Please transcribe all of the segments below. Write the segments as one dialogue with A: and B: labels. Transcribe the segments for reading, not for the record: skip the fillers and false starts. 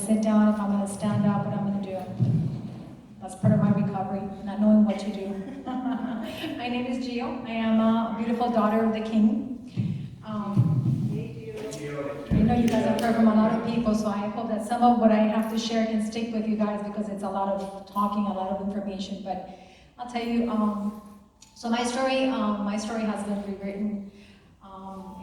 A: sit down, if I'm gonna stand up, what I'm gonna do. That's part of my recovery, not knowing what to do. My name is Gio. I am a beautiful daughter of the King. I know you guys have heard from a lot of people, so I hope that some of what I have to share can stick with you guys because it's a lot of talking, a lot of information. But I'll tell you, so my story has been rewritten.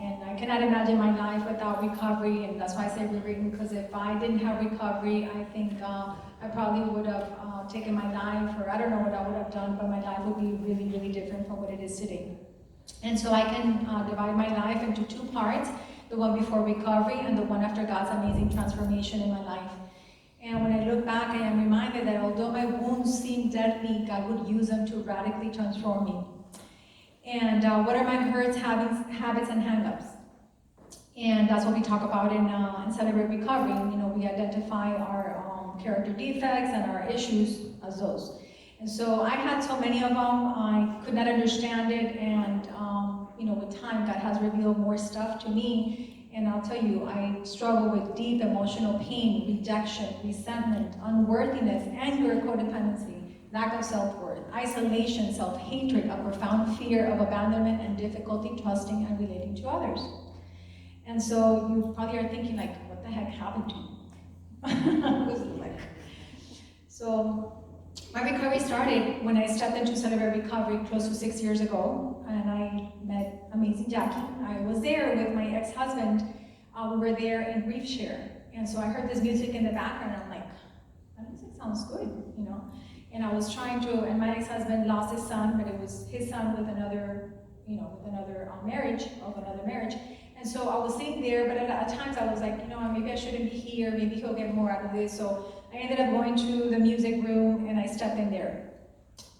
A: And I cannot imagine my life without recovery, and that's why I say rewritten, because if I didn't have recovery, I think I probably would have taken my life, or I don't know what I would have done, but my life would be really, really different from what it is today. And so I can divide my life into two parts, the one before recovery and the one after God's amazing transformation in my life. And when I look back, I am reminded that although my wounds seem deadly, God would use them to radically transform me. And what are my hurts, habits, and hang-ups? And that's what we talk about in Celebrate Recovery. You know, we identify our character defects and our issues as those. And so I had so many of them, I could not understand it, and you know, with time, God has revealed more stuff to me. And I'll tell you, I struggle with deep emotional pain, rejection, resentment, unworthiness, anger, codependency, lack of self-worth, isolation, self-hatred, a profound fear of abandonment, and difficulty trusting and relating to others. And so you probably are thinking, like, what the heck happened to me? So my recovery started when I stepped into Celebrate Recovery close to 6 years ago, and I met amazing Jackie. I was there with my ex-husband. We were there in grief share. And so I heard this music in the background, and I'm like, that music sounds good, you know? And I was trying to, and my ex-husband lost his son, but it was his son with another, you know, with another marriage. And so I was sitting there, but at times I was like, you know, maybe I shouldn't be here, maybe he'll get more out of this. So I ended up going to the music room and I stepped in there.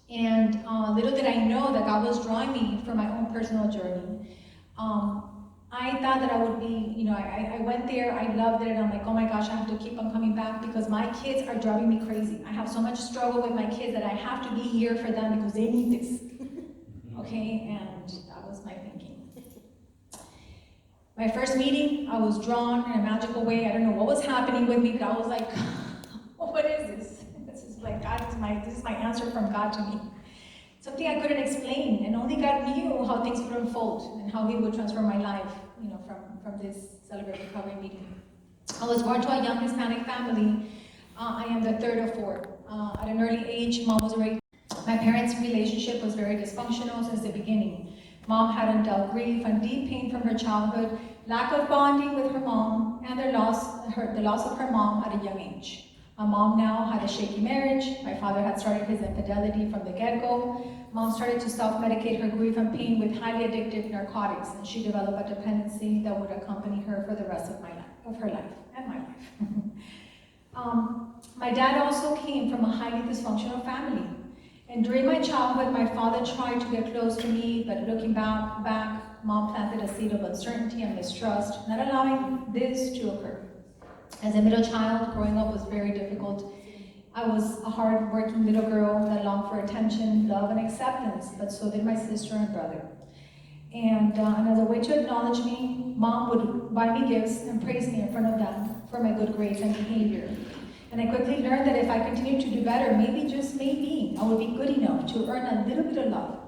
A: And little did I know that God was drawing me for my own personal journey. I thought that I would be, you know, I went there, I loved it, and I'm like, oh my gosh, I have to keep on coming back because my kids are driving me crazy. I have so much struggle with my kids that I have to be here for them because they need this. Okay, and that was my thinking. My first meeting, I was drawn in a magical way. I don't know what was happening with me, but I was like, what is this? This is like this is my answer from God to me. Something I couldn't explain, and only God knew how things would unfold and how He would transform my life, you know, from this Celebrate Recovery meeting. I was born to a young Hispanic family. I am the third of four. At an early age, Mom was already. My parents' relationship was very dysfunctional since the beginning. Mom had undealt grief and deep pain from her childhood, lack of bonding with her mom, and the loss of her mom at a young age. My mom now had a shaky marriage. My father had started his infidelity from the get-go. Mom started to self-medicate her grief and pain with highly addictive narcotics, and she developed a dependency that would accompany her for the rest of her life, and my life. My dad also came from a highly dysfunctional family. And during my childhood, my father tried to get close to me, but looking back, Mom planted a seed of uncertainty and mistrust, not allowing this to occur. As a middle child, growing up was very difficult. I was a hard-working little girl that longed for attention, love, and acceptance, but so did my sister and brother. And as a way to acknowledge me, Mom would buy me gifts and praise me in front of them for my good grades and behavior. And I quickly learned that if I continued to do better, maybe, just maybe, I would be good enough to earn a little bit of love.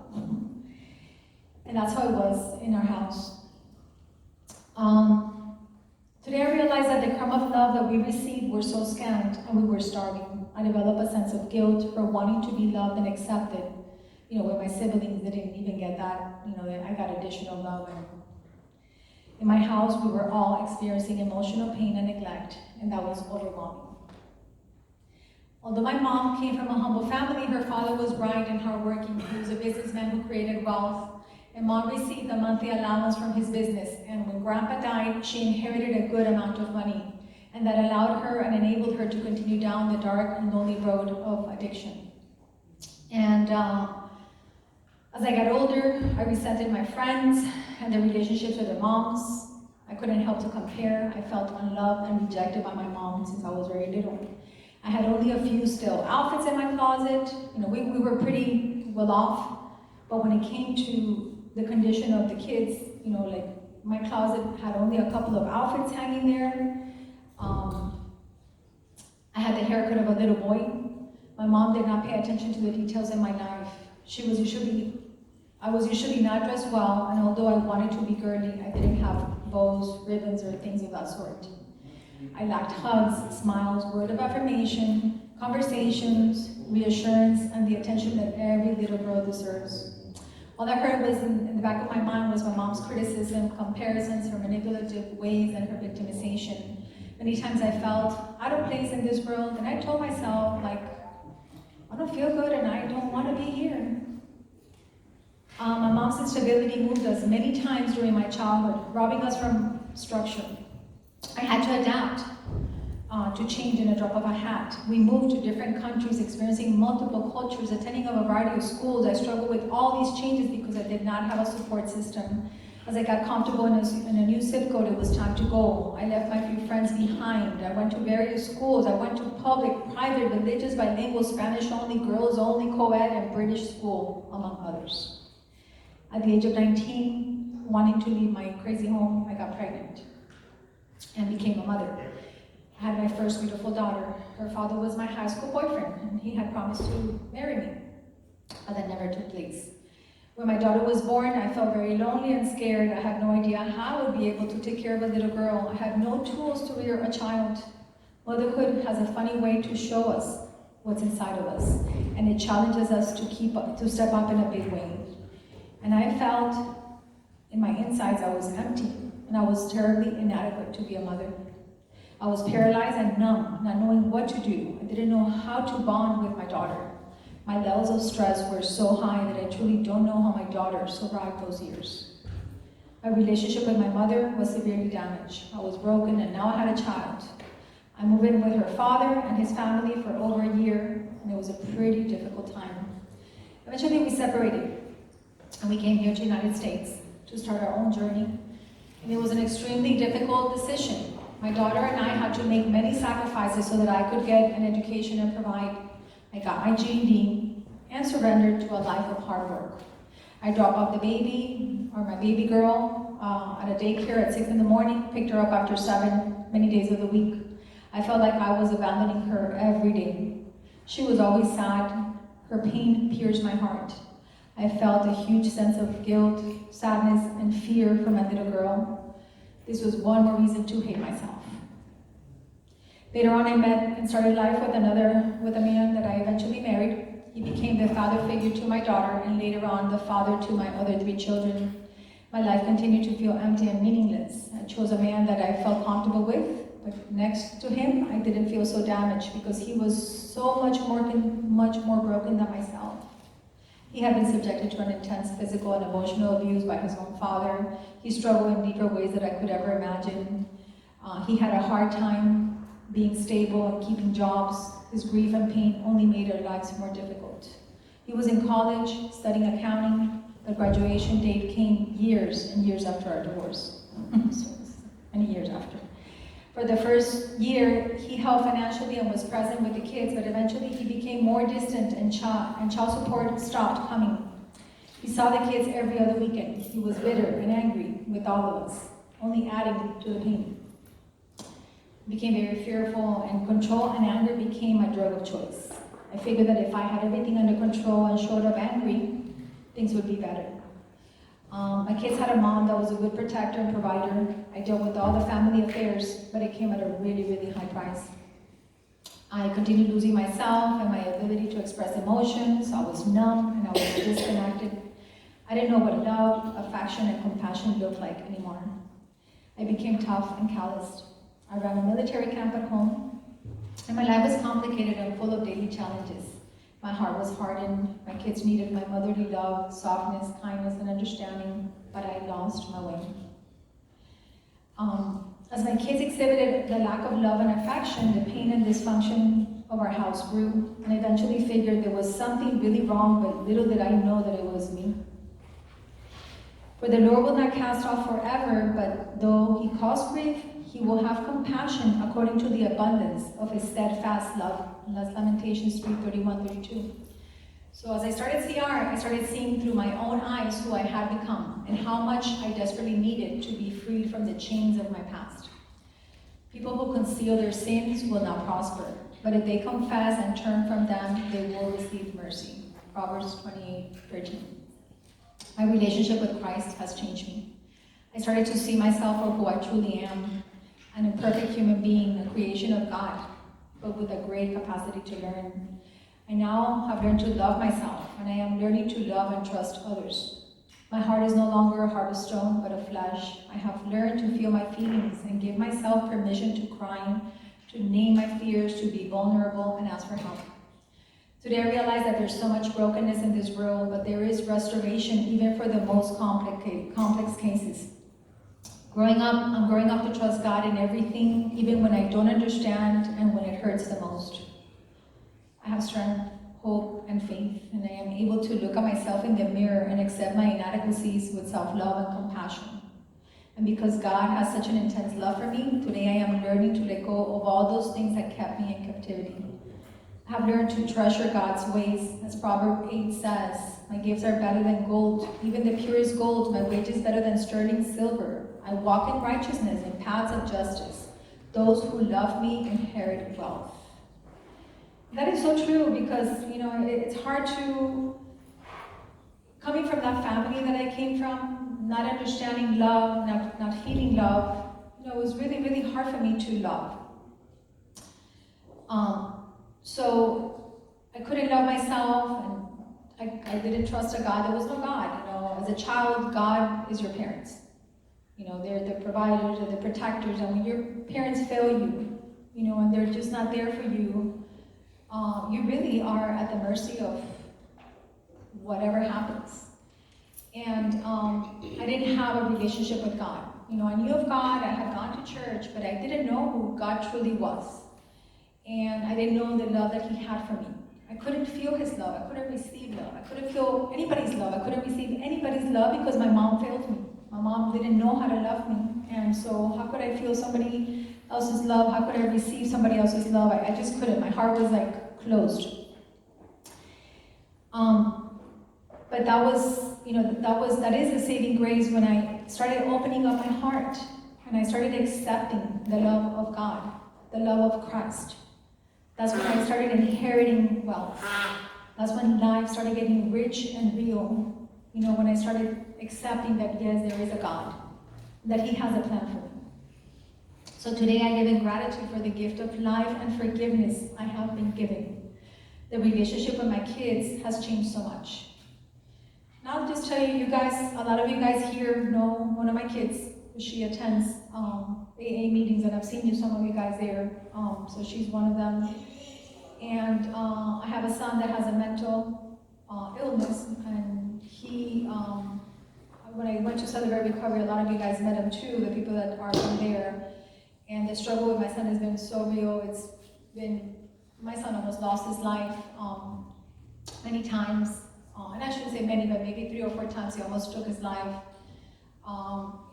A: And that's how it was in our house. Today I realized that the crumb of love that we received were so scant and we were starving. I developed a sense of guilt for wanting to be loved and accepted. You know, when my siblings didn't even get that, you know, I got additional love. And in my house, we were all experiencing emotional pain and neglect, and that was overwhelming. Although my mom came from a humble family, her father was bright and hardworking. He was a businessman who created wealth, and Mom received a monthly allowance from his business. And when Grandpa died, she inherited a good amount of money, and that allowed her and enabled her to continue down the dark and lonely road of addiction. And as I got older, I resented my friends and their relationships with their moms. I couldn't help to compare. I felt unloved and rejected by my mom since I was very little. I had only a few still outfits in my closet. You know, we were pretty well off, but when it came to the condition of the kids, you know, like my closet had only a couple of outfits hanging there. the haircut of a little boy. My mom did not pay attention to the details in my life. I was usually not dressed well, and although I wanted to be girly, I didn't have bows, ribbons, or things of that sort. I lacked hugs, smiles, word of affirmation, conversations, reassurance, and the attention that every little girl deserves. All I heard was in the back of my mind was my mom's criticism, comparisons, her manipulative ways, and her victimization. Many times I felt out of place in this world, and I told myself, like, I don't feel good and I don't want to be here. My mom's instability moved us many times during my childhood, robbing us from structure. I had to adapt to change in a drop of a hat. We moved to different countries, experiencing multiple cultures, attending a variety of schools. I struggled with all these changes because I did not have a support system. As I got comfortable in a new zip code, it was time to go. I left my few friends behind. I went to various schools. I went to public, private, religious, bilingual, Spanish only, girls only, co-ed, and British school, among others. At the age of 19, wanting to leave my crazy home, I got pregnant and became a mother. I had my first beautiful daughter. Her father was my high school boyfriend, and he had promised to marry me, but that never took place. When my daughter was born, I felt very lonely and scared. I had no idea how I would be able to take care of a little girl. I had no tools to rear a child. Motherhood has a funny way to show us what's inside of us, and it challenges us to step up in a big way. And I felt in my insides I was empty, and I was terribly inadequate to be a mother. I was paralyzed and numb, not knowing what to do. I didn't know how to bond with my daughter. My levels of stress were so high that I truly don't know how my daughter survived those years. My relationship with my mother was severely damaged. I was broken, and now I had a child. I moved in with her father and his family for over a year, and it was a pretty difficult time. Eventually we separated, and we came here to the United States to start our own journey. And it was an extremely difficult decision. My daughter and I had to make many sacrifices so that I could get an education and provide. I got my GED and surrendered to a life of hard work. I dropped off the baby, or my baby girl, at a daycare at 6 in the morning, picked her up after 7, many days of the week. I felt like I was abandoning her every day. She was always sad. Her pain pierced my heart. I felt a huge sense of guilt, sadness, and fear for my little girl. This was one more reason to hate myself. Later on, I met and started life with a man that I eventually married. He became the father figure to my daughter, and later on, the father to my other 3 children. My life continued to feel empty and meaningless. I chose a man that I felt comfortable with, but next to him, I didn't feel so damaged because he was so much more broken than myself. He had been subjected to an intense physical and emotional abuse by his own father. He struggled in deeper ways that I could ever imagine. He had a hard time being stable and keeping jobs. His grief and pain only made our lives more difficult. He was in college studying accounting. The graduation date came years and years after our divorce. So many years after. For the first year, he helped financially and was present with the kids, but eventually he became more distant, and child support stopped coming. He saw the kids every other weekend. He was bitter and angry with all of us, only adding to the pain. He became very fearful, and control and anger became my drug of choice. I figured that if I had everything under control and showed up angry, things would be better. My kids had a mom that was a good protector and provider. I dealt with all the family affairs, but it came at a really, really high price. I continued losing myself and my ability to express emotions. I was numb and I was disconnected. I didn't know what love, affection, and compassion looked like anymore. I became tough and calloused. I ran a military camp at home, and my life was complicated and full of daily challenges. My heart was hardened. My kids needed my motherly love, softness, kindness, and understanding, but I lost my way. As my kids exhibited the lack of love and affection, the pain and dysfunction of our house grew, and I eventually figured there was something really wrong, but little did I know that it was me. For the Lord will not cast off forever, but though he cause grief, he will have compassion according to the abundance of his steadfast love. And that's Lamentations 3:31-32. So as I started CR, I started seeing through my own eyes who I had become and how much I desperately needed to be freed from the chains of my past. People who conceal their sins will not prosper, but if they confess and turn from them, they will receive mercy. Proverbs 28:13. My relationship with Christ has changed me. I started to see myself for who I truly am, an imperfect human being, a creation of God, but with a great capacity to learn. I now have learned to love myself, and I am learning to love and trust others. My heart is no longer a heart of stone, but of flesh. I have learned to feel my feelings and give myself permission to cry, to name my fears, to be vulnerable, and ask for help. Today I realize that there's so much brokenness in this world, but there is restoration even for the most complex cases. I'm growing up to trust God in everything, even when I don't understand and when it hurts the most. I have strength, hope, and faith, and I am able to look at myself in the mirror and accept my inadequacies with self-love and compassion. And because God has such an intense love for me, today I am learning to let go of all those things that kept me in captivity. I have learned to treasure God's ways. As Proverbs 8 says, my gifts are better than gold, even the purest gold. My wage is better than sterling silver. I walk in righteousness and paths of justice. Those who love me inherit wealth. That is so true because, it's hard to, coming from that family that I came from, not understanding love, not feeling love, it was really, really hard for me to love. So I couldn't love myself, and I didn't trust a God. There was no God. As a child, God is your parents. They're the providers, they're the protectors, and when your parents fail you, and they're just not there for you, you really are at the mercy of whatever happens. And I didn't have a relationship with God. I knew of God, I had gone to church, but I didn't know who God truly was. And I didn't know the love that He had for me. I couldn't feel His love, I couldn't receive love, I couldn't feel anybody's love, I couldn't receive anybody's love because my mom failed me. My mom didn't know how to love me, and so how could I feel somebody else's love? How could I receive somebody else's love? I just couldn't. My heart was like closed. But that is a saving grace when I started opening up my heart and I started accepting the love of God, the love of Christ. That's when I started inheriting wealth. That's when life started getting rich and real. When I started accepting that yes, there is a God, that He has a plan for me. So today I live in gratitude for the gift of life and forgiveness I have been given. The relationship with my kids has changed so much. Now I'll just tell you guys, a lot of you guys here know one of my kids. She attends AA meetings, and I've seen some of you guys there. So she's one of them. And I have a son that has a mental illness, and he, when I went to Celebrate Recovery, a lot of you guys met him too, the people that are from there. And the struggle with my son has been so real. My son almost lost his life many times. And I shouldn't say many, but maybe 3 or 4 times he almost took his life.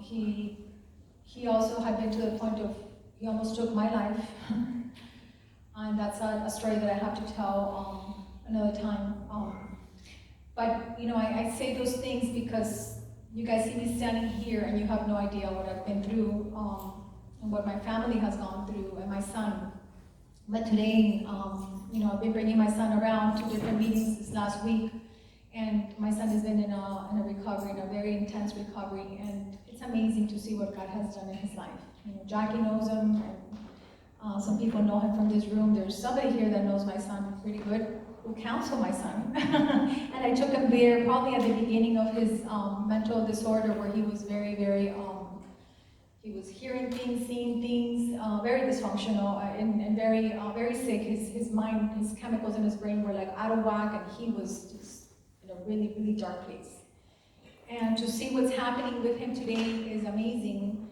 A: He also had been to the point of, he almost took my life. And that's a story that I have to tell another time. But I say those things because you guys see me standing here and you have no idea what I've been through and what my family has gone through and my son. But today, I've been bringing my son around to different meetings this last week, and my son has been in a recovery, in a very intense recovery, and it's amazing to see what God has done in his life. Jackie knows him, and some people know him from this room. There's somebody here that knows my son pretty good, who counseled my son. And I took him there probably at the beginning of his mental disorder, where he was very, very, he was hearing things, seeing things, very dysfunctional and very, very sick. His mind, his chemicals in his brain were like out of whack, and he was just in a really, really dark place. And to see what's happening with him today is amazing.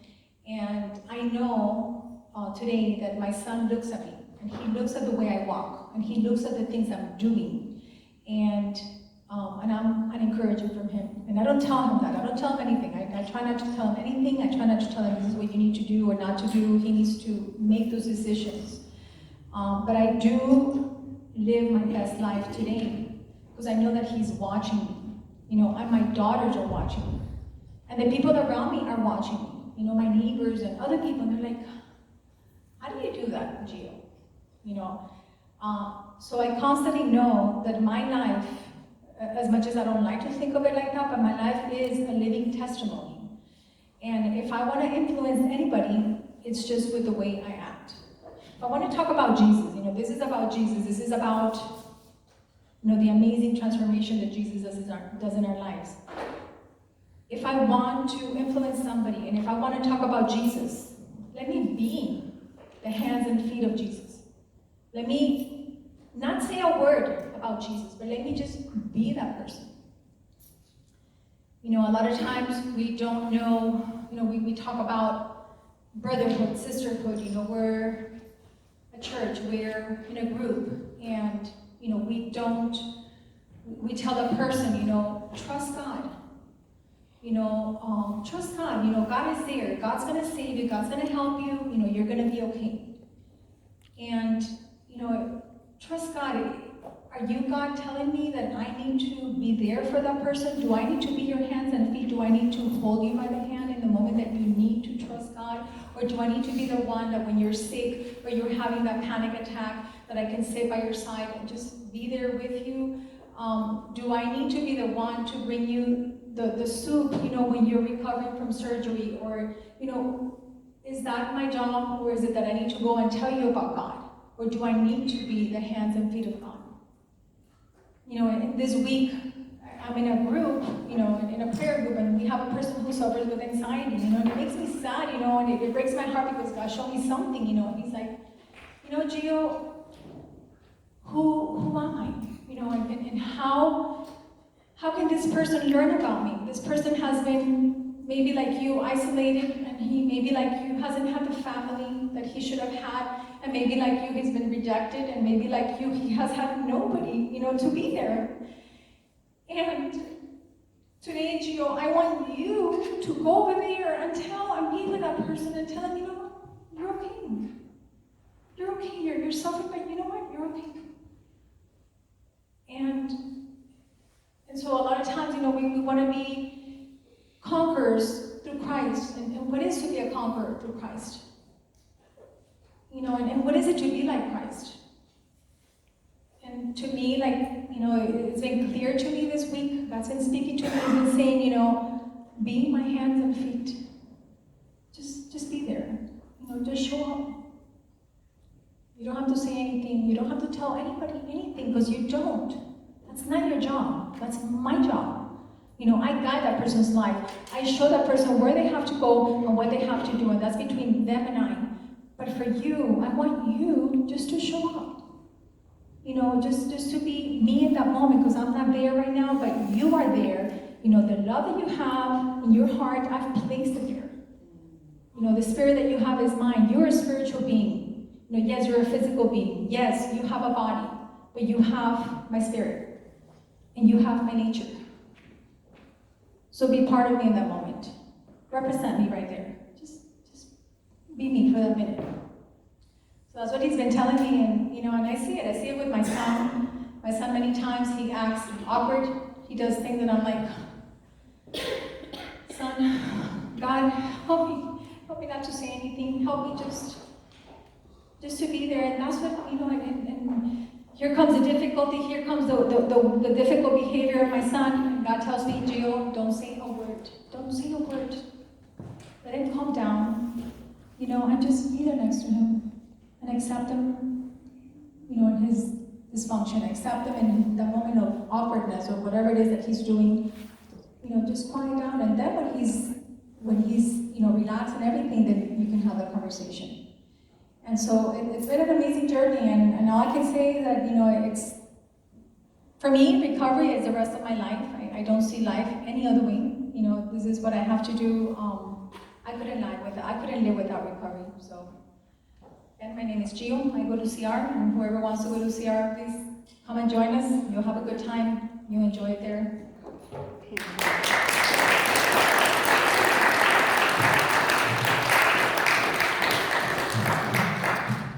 A: And I know today that my son looks at me, and he looks at the way I walk, and he looks at the things I'm doing, and I'm an encouragement from him. And I don't tell him that. I don't tell him anything. I try not to tell him anything. I try not to tell him this is what you need to do or not to do. He needs to make those decisions. But I do live my best life today because I know that he's watching me. And my daughters are watching me. And the people around me are watching me. My neighbors and other people, and they're like, how do you do that, Gio? So I constantly know that my life, as much as I don't like to think of it like that, but my life is a living testimony. And if I want to influence anybody, it's just with the way I act. If I want to talk about Jesus, this is about Jesus. This is about, the amazing transformation that Jesus does in our lives. If I want to influence somebody, and if I want to talk about Jesus, let me be the hands and feet of Jesus. Let me not say a word about Jesus, but let me just be that person. A lot of times we don't know, we talk about brotherhood, sisterhood, we're a church, we're in a group, and, we tell the person, trust God. Trust God. God is there. God's going to save you. God's going to help you. You're going to be okay. And, trust God. Are you, God, telling me that I need to be there for that person? Do I need to be your hands and feet? Do I need to hold you by the hand in the moment that you need to trust God? Or do I need to be the one that when you're sick or you're having that panic attack, that I can sit by your side and just be there with you? Do I need to be the one to bring you the soup, when you're recovering from surgery? Or, is that my job? Or is it that I need to go and tell you about God? Or do I need to be the hands and feet of God? This week, I'm in a group, in a prayer group, and we have a person who suffers with anxiety, and it makes me sad, and it breaks my heart because God showed me something, and he's like, Gio, who am I? And how can this person learn about me? This person has been, maybe like you, isolated, and he, maybe like you, hasn't had the family that he should have had, and maybe like you, he's been rejected, and maybe like you, he has had nobody, to be there. And today, Gio, I want you to go over there and meet with that person and tell him, you're okay. You're okay. You're suffering, but you know what? You're okay. And so a lot of times, we want to be conquerors through Christ. And what is to be a conqueror through Christ? And what is it to be like Christ? And to me, it's been clear to me this week. God's been speaking to me. He's been saying, be my hands and feet. Just be there. Just show up. You don't have to say anything. You don't have to tell anybody anything, because you don't. That's not your job. That's my job. I guide that person's life. I show that person where they have to go and what they have to do, and that's between them and I. But for you, I want you just to show up. Just to be me in that moment, because I'm not there right now, but you are there. The love that you have in your heart, I've placed it there. The spirit that you have is mine. You're a spiritual being. Yes, you're a physical being. Yes, you have a body, but you have my spirit, and you have my nature. So be part of me in that moment. Represent me right there. Just be me for that minute. So that's what he's been telling me, and I see it. I see it with my son. My son, many times, he acts awkward. He does things that I'm like, son, God, help me not to say anything. Help me just to be there. And that's what, and here comes the difficulty. Here comes the difficult behavior of my son. And God tells me, Gio, don't say a word. Don't say a word. Let him calm down, and just be there next to him. And accept him, in his dysfunction. Accept him in that moment of awkwardness or whatever it is that he's doing. Just quiet down. And then when he's relaxed and everything, then you can have that conversation. And so it's been an amazing journey. And all I can say is that, it's, for me, recovery is the rest of my life. I don't see life any other way. This is what I have to do. I couldn't live without recovery. So. And my name is Gio. I go to CR, and whoever wants to go to CR, please come and join us. You'll have a good time. You'll enjoy it there.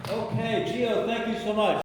B: Okay, Gio, thank you so much.